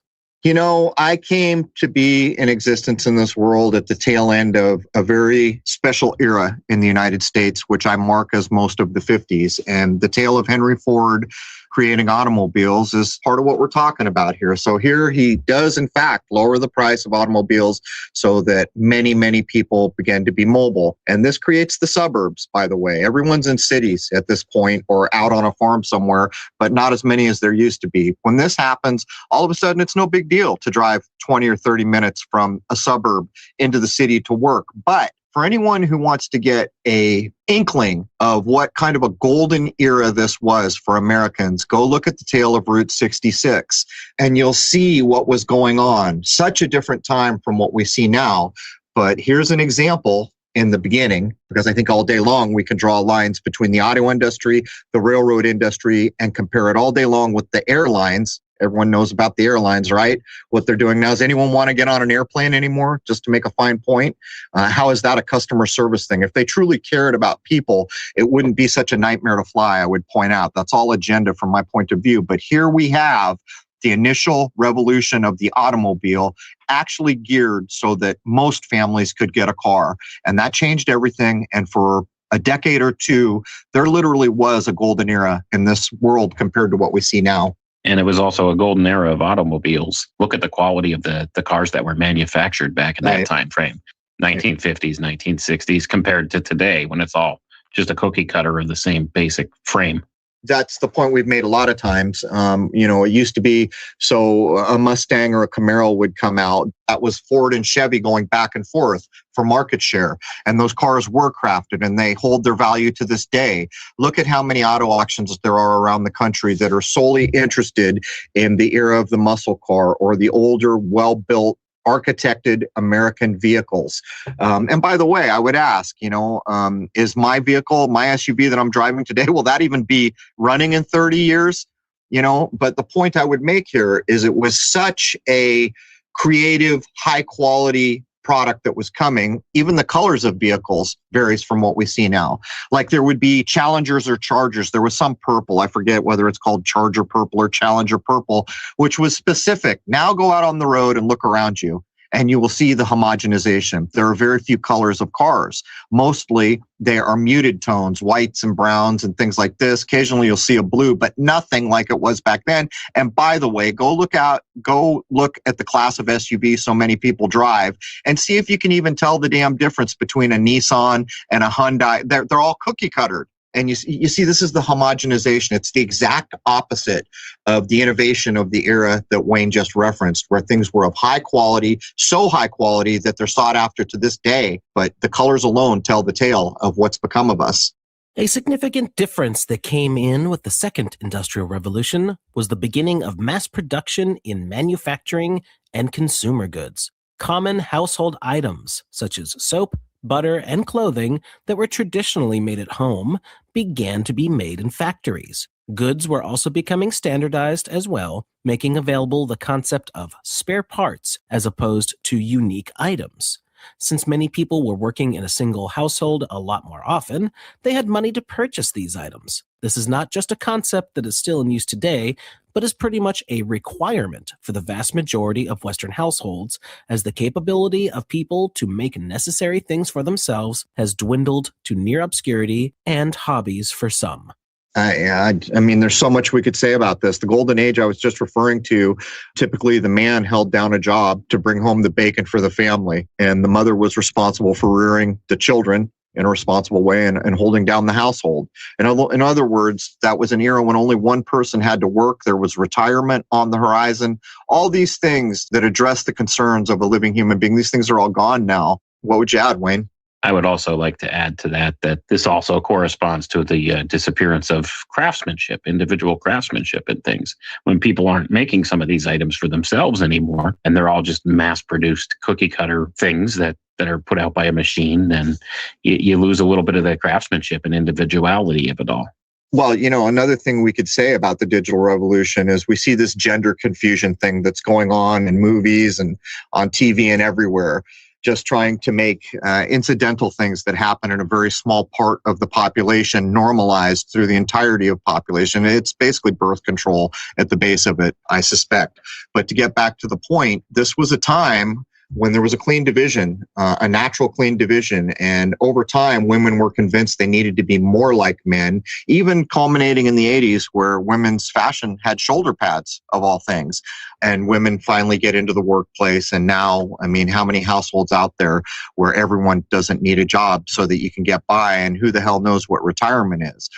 I came to be in existence in this world at the tail end of a very special era in the United States, which I mark as most of the 50s. And the tale of Henry Ford, creating automobiles is part of what we're talking about here. So here he does, in fact, lower the price of automobiles so that many, many people begin to be mobile. And this creates the suburbs, by the way. Everyone's in cities at this point or out on a farm somewhere, but not as many as there used to be. When this happens, all of a sudden, it's no big deal to drive 20 or 30 minutes from a suburb into the city to work. But for anyone who wants to get a inkling of what kind of a golden era this was for Americans, go look at the tale of Route 66 and you'll see what was going on. Such a different time from what we see now. But here's an example in the beginning, because I think all day long we can draw lines between the auto industry, the railroad industry, and compare it all day long with the airlines. Everyone knows about the airlines, right? What they're doing now. Does anyone want to get on an airplane anymore? Just to make a fine point. How is that a customer service thing? If they truly cared about people, it wouldn't be such a nightmare to fly, I would point out. That's all agenda from my point of view. But here we have the initial revolution of the automobile actually geared so that most families could get a car. And that changed everything. And for a decade or two, there literally was a golden era in this world compared to what we see now. And it was also a golden era of automobiles. Look at the quality of the cars that were manufactured back in that time frame, 1950s, 1960s, compared to today when it's all just a cookie cutter of the same basic frame. That's the point we've made a lot of times. It used to be so a Mustang or a Camaro would come out. That was Ford and Chevy going back and forth for market share. And those cars were crafted and they hold their value to this day. Look at how many auto auctions there are around the country that are solely interested in the era of the muscle car or the older, well-built, architected American vehicles. And by the way, I would ask, is my vehicle, my SUV that I'm driving today, will that even be running in 30 years? But the point I would make here is it was such a creative, high quality product that was coming. Even the colors of vehicles varies from what we see now. Like there would be Challengers or Chargers. There was some purple. I forget whether it's called Charger purple or Challenger purple, which was specific. Now go out on the road and look around you and you will see the homogenization. There are very few colors of cars. Mostly they are muted tones, whites and browns and things like this. Occasionally you'll see a blue, but nothing like it was back then. And by the way, go look at the class of SUV so many people drive and see if you can even tell the damn difference between a Nissan and a Hyundai. They're all cookie cuttered. And you see, this is the homogenization. It's the exact opposite of the innovation of the era that Wayne just referenced, where things were of high quality, so high quality that they're sought after to this day. But the colors alone tell the tale of what's become of us. A significant difference that came in with the second industrial revolution was the beginning of mass production in manufacturing and consumer goods. Common household items, such as soap, butter, and clothing that were traditionally made at home began to be made in factories. Goods were also becoming standardized as well, making available the concept of spare parts as opposed to unique items. Since many people were working in a single household a lot more often, they had money to purchase these items. This is not just a concept that is still in use today, but is pretty much a requirement for the vast majority of Western households, as the capability of people to make necessary things for themselves has dwindled to near obscurity and hobbies for some. I mean, there's so much we could say about this. The golden age I was just referring to, typically the man held down a job to bring home the bacon for the family, and the mother was responsible for rearing the children in a responsible way and holding down the household. And in other words, that was an era when only one person had to work. There was retirement on the horizon. All these things that address the concerns of a living human being, these things are all gone now. What would you add, Wayne? I would also like to add to that this also corresponds to the disappearance of craftsmanship, individual craftsmanship and things. When people aren't making some of these items for themselves anymore, and they're all just mass-produced cookie cutter things that are put out by a machine, then you lose a little bit of that craftsmanship and individuality of it all. Well, another thing we could say about the digital revolution is we see this gender confusion thing that's going on in movies and on TV and everywhere. Just trying to make incidental things that happen in a very small part of the population normalized through the entirety of population. It's basically birth control at the base of it, I suspect. But to get back to the point, this was a time when there was a clean division, a natural clean division. And over time, women were convinced they needed to be more like men, even culminating in the 80s where women's fashion had shoulder pads of all things. And women finally get into the workplace. And now, I mean, how many households out there where everyone doesn't need a job so that you can get by? And who the hell knows what retirement is?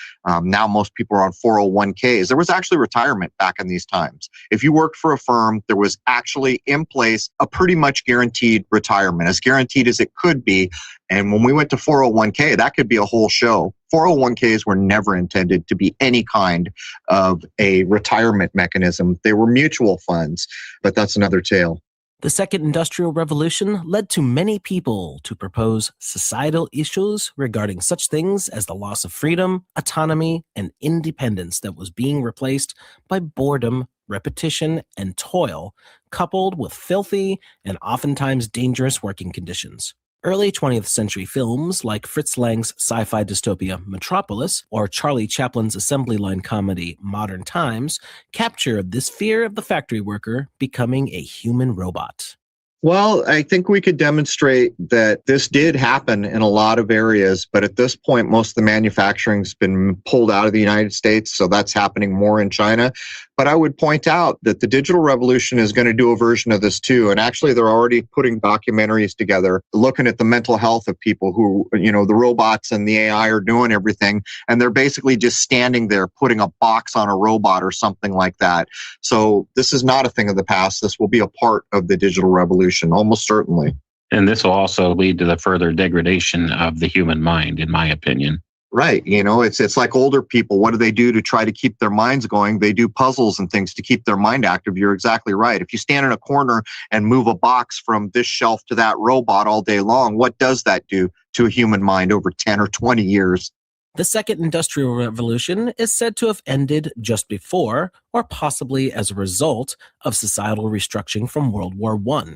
Now most people are on 401ks. There was actually retirement back in these times. If you worked for a firm, there was actually in place a pretty much guaranteed retirement, as guaranteed as it could be. And when we went to 401k, that could be a whole show. 401ks were never intended to be any kind of a retirement mechanism. They were mutual funds, but that's another tale. The Second Industrial Revolution led to many people to propose societal issues regarding such things as the loss of freedom, autonomy, and independence that was being replaced by boredom, repetition, and toil, coupled with filthy and oftentimes dangerous working conditions. Early 20th century films like Fritz Lang's sci-fi dystopia Metropolis or Charlie Chaplin's assembly line comedy Modern Times capture this fear of the factory worker becoming a human robot. Well, I think we could demonstrate that this did happen in a lot of areas, but at this point, most of the manufacturing's been pulled out of the United States, so that's happening more in China. But I would point out that the digital revolution is going to do a version of this too. And actually, they're already putting documentaries together, looking at the mental health of people who, you know, the robots and the AI are doing everything. And they're basically just standing there, putting a box on a robot or something like that. So this is not a thing of the past. This will be a part of the digital revolution, almost certainly. And this will also lead to the further degradation of the human mind, in my opinion. Right. You know, it's like older people. What do they do to try to keep their minds going? They do puzzles and things to keep their mind active. You're exactly right. If you stand in a corner and move a box from this shelf to that robot all day long, what does that do to a human mind over 10 or 20 years? The Second Industrial Revolution is said to have ended just before, or possibly as a result, of societal restructuring from World War I.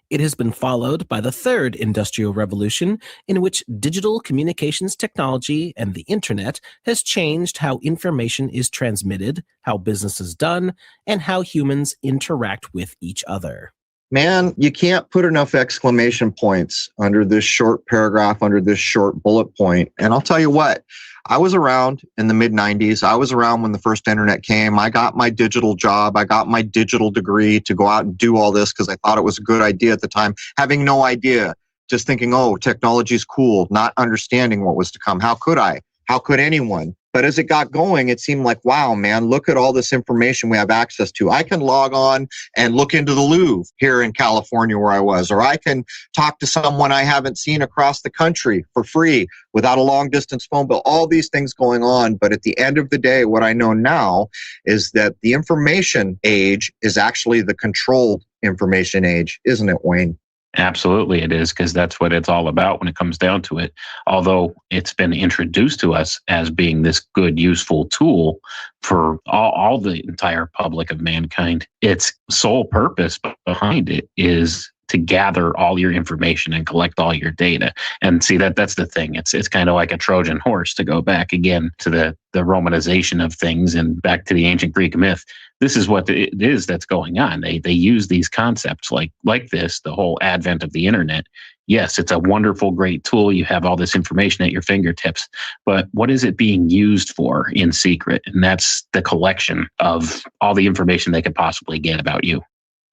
It has been followed by the Third Industrial Revolution, in which digital communications technology and the internet has changed how information is transmitted, how business is done, and how humans interact with each other. Man, you can't put enough exclamation points under this short paragraph, under this short bullet point. And I'll tell you what, I was around in the mid-90s. I was around when the first internet came. I got my digital job. I got my digital degree to go out and do all this because I thought it was a good idea at the time, having no idea, just thinking, oh, technology is cool, not understanding what was to come. How could I? How could anyone? But as it got going, it seemed like, wow, man, look at all this information we have access to. I can log on and look into the Louvre here in California where I was, or I can talk to someone I haven't seen across the country for free without a long distance phone bill, all these things going on. But at the end of the day, what I know now is that the information age is actually the controlled information age, isn't it, Wayne? Absolutely it is, because that's what it's all about when it comes down to it. Although it's been introduced to us as being this good, useful tool for all the entire public of mankind, its sole purpose behind it is to gather all your information and collect all your data. And see, that's the thing. It's kind of like a Trojan horse, to go back again to the Romanization of things and back to the ancient Greek myth. This is what it is that's going on. They use these concepts like this, the whole advent of the internet. Yes, it's a wonderful, great tool. You have all this information at your fingertips, but what is it being used for in secret? And that's the collection of all the information they could possibly get about you.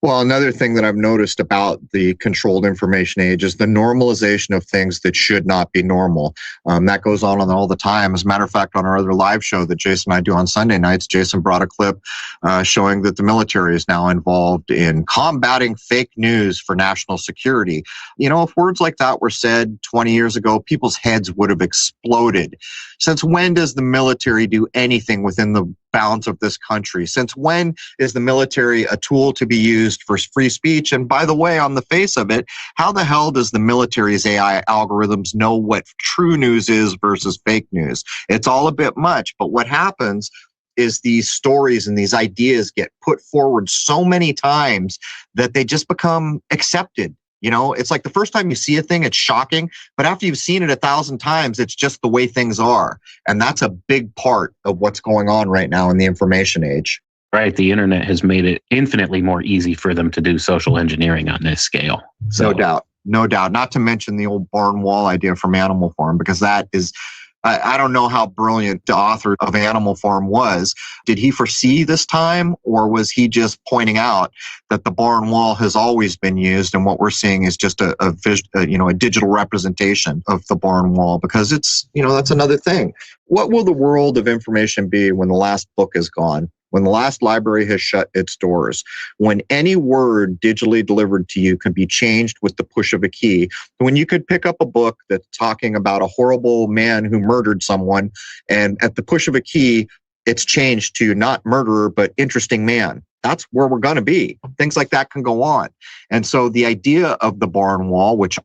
Well, another thing that I've noticed about the controlled information age is the normalization of things that should not be normal. That goes on all the time. As a matter of fact, on our other live show that Jason and I do on Sunday nights, Jason brought a clip showing that the military is now involved in combating fake news for national security. You know, if words like that were said 20 years ago, people's heads would have exploded. Since when does the military do anything within the bounds of this country? Since when is the military a tool to be used for free speech? And by the way, on the face of it, how the hell does the military's AI algorithms know what true news is versus fake news? It's all a bit much, but what happens is these stories and these ideas get put forward so many times that they just become accepted. You know, it's like the first time you see a thing, it's shocking, but after you've seen it 1,000 times, it's just the way things are. And that's a big part of what's going on right now in the information age. Right. The internet has made it infinitely more easy for them to do social engineering on this scale. So, No doubt. No doubt. Not to mention the old barn wall idea from Animal Farm, because that is, I don't know how brilliant the author of Animal Farm was. Did he foresee this time, or was he just pointing out that the barn wall has always been used, and what we're seeing is just a digital representation of the barn wall? Because it's, that's another thing. What will the world of information be when the last book is gone? When the last library has shut its doors, when any word digitally delivered to you can be changed with the push of a key, when you could pick up a book that's talking about a horrible man who murdered someone, and at the push of a key, it's changed to not murderer, but interesting man. That's where we're going to be. Things like that can go on. And so the idea of the barn wall, which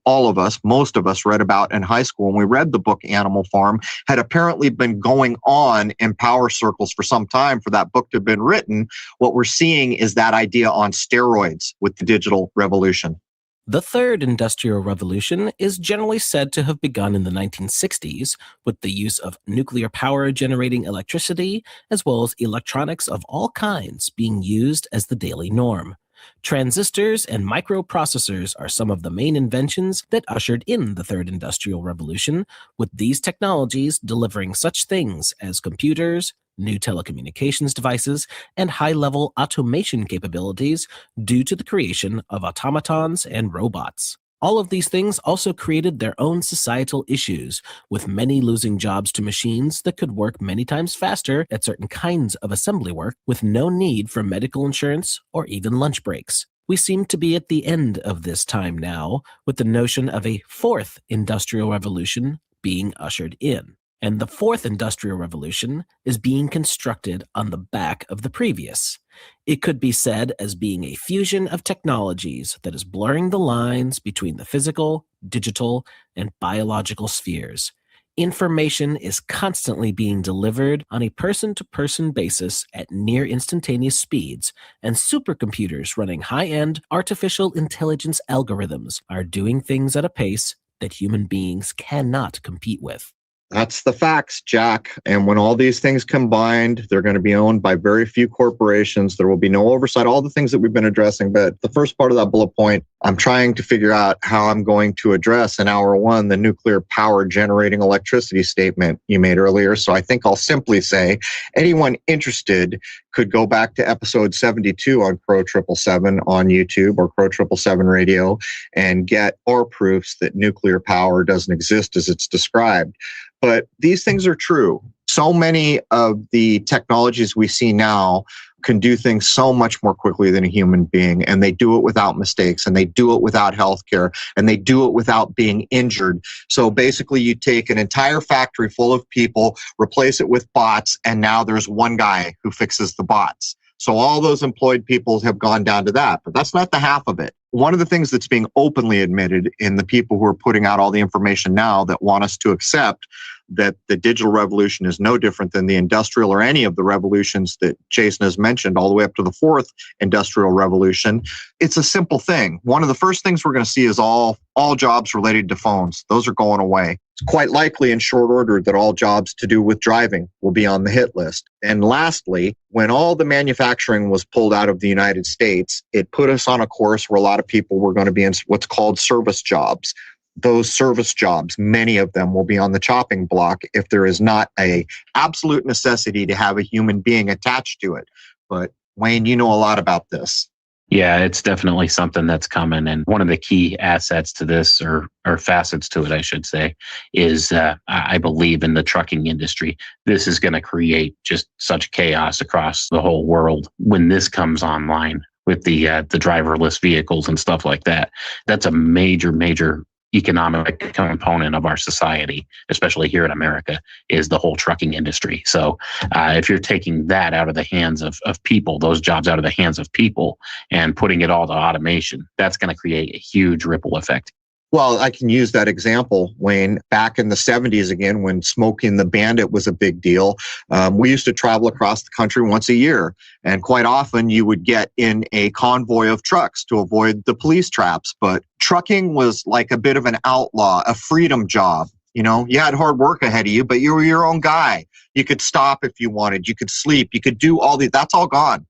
most of us read about in high school when we read the book Animal Farm, had apparently been going on in power circles for some time for that book to have been written. What we're seeing is that idea on steroids with the digital revolution. The third industrial revolution is generally said to have begun in the 1960s with the use of nuclear power generating electricity, as well as electronics of all kinds being used as the daily norm. Transistors and microprocessors are some of the main inventions that ushered in the third industrial revolution, with these technologies delivering such things as computers, new telecommunications devices, and high-level automation capabilities due to the creation of automatons and robots. All of these things also created their own societal issues, with many losing jobs to machines that could work many times faster at certain kinds of assembly work with no need for medical insurance or even lunch breaks. We seem to be at the end of this time now, with the notion of a fourth industrial revolution being ushered in. And the fourth industrial revolution is being constructed on the back of the previous. It could be said as being a fusion of technologies that is blurring the lines between the physical, digital, and biological spheres. Information is constantly being delivered on a person-to-person basis at near instantaneous speeds, and supercomputers running high-end artificial intelligence algorithms are doing things at a pace that human beings cannot compete with. That's the facts, Jack. And when all these things combined, they're going to be owned by very few corporations. There will be no oversight, all the things that we've been addressing. But the first part of that bullet point, I'm trying to figure out how I'm going to address in hour one, the nuclear power generating electricity statement you made earlier. So I think I'll simply say anyone interested could go back to episode 72 on Crow 777 on YouTube or Crow 777 radio and get our proofs that nuclear power doesn't exist as it's described. But these things are true. So many of the technologies we see now can do things so much more quickly than a human being, and they do it without mistakes, and they do it without healthcare, and they do it without being injured. So basically, you take an entire factory full of people, replace it with bots, and now there's one guy who fixes the bots. So all those employed people have gone down to that, but that's not the half of it. One of the things that's being openly admitted in the people who are putting out all the information now that want us to accept that the digital revolution is no different than the industrial or any of the revolutions that Jason has mentioned, all the way up to the fourth industrial revolution. It's a simple thing. One of the first things we're going to see is all jobs related to phones. Those are going away. It's quite likely in short order that all jobs to do with driving will be on the hit list. And lastly, when all the manufacturing was pulled out of the United States, it put us on a course where a lot of people were going to be in what's called service jobs. Those service jobs, many of them will be on the chopping block if there is not an absolute necessity to have a human being attached to it. But Wayne, you know a lot about this. Yeah, it's definitely something that's coming. And one of the key assets to this, or facets to it, I should say, is I believe in the trucking industry. This is going to create just such chaos across the whole world when this comes online with the driverless vehicles and stuff like that. That's a major economic component of our society, especially here in America, is the whole trucking industry. So if you're taking that out of the hands of people, those jobs out of the hands of people, and putting it all to automation, that's going to create a huge ripple effect. Well, I can use that example, Wayne. Back in the 70s, again, when smoking the bandit was a big deal, we used to travel across the country once a year. And quite often you would get in a convoy of trucks to avoid the police traps. But trucking was like a bit of an outlaw, a freedom job. You know, you had hard work ahead of you, but you were your own guy. You could stop if you wanted. You could sleep. You could do all these. That's all gone.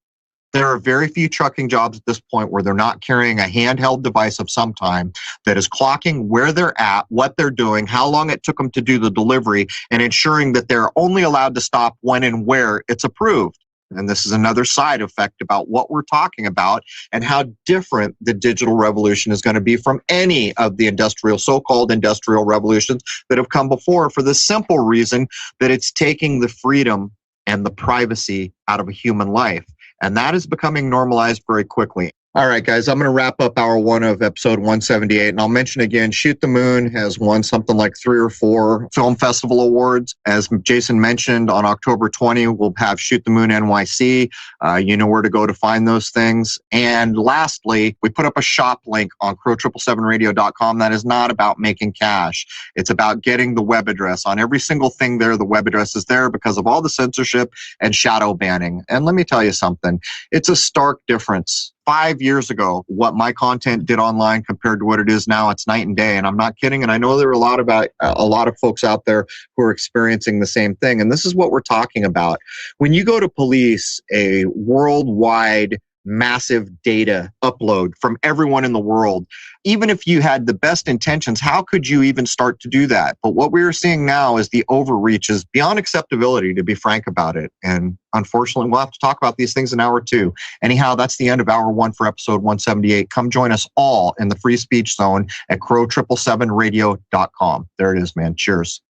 There are very few trucking jobs at this point where they're not carrying a handheld device of some time that is clocking where they're at, what they're doing, how long it took them to do the delivery, and ensuring that they're only allowed to stop when and where it's approved. And this is another side effect about what we're talking about and how different the digital revolution is going to be from any of the so-called industrial revolutions that have come before, for the simple reason that it's taking the freedom and the privacy out of a human life. And that is becoming normalized very quickly. All right, guys, I'm going to wrap up hour one of episode 178. And I'll mention again, Shoot the Moon has won something like 3 or 4 film festival awards. As Jason mentioned, on October 20, we'll have Shoot the Moon NYC. You know where to go to find those things. And lastly, we put up a shop link on crow777radio.com that is not about making cash. It's about getting the web address. On every single thing there, the web address is there because of all the censorship and shadow banning. And let me tell you something. It's a stark difference. 5 years ago, what my content did online compared to what it is now, it's night and day. And I'm not kidding. And I know there are a lot of folks out there who are experiencing the same thing. And this is what we're talking about. When you go to police a worldwide massive data upload from everyone in the world, even if you had the best intentions, how could you even start to do that? But what we are seeing now is the overreach is beyond acceptability, to be frank about it. And unfortunately, we'll have to talk about these things in hour 2. Anyhow, that's the end of hour 1 for episode 178. Come join us all in the free speech zone at crow777radio.com. There it is, man. Cheers.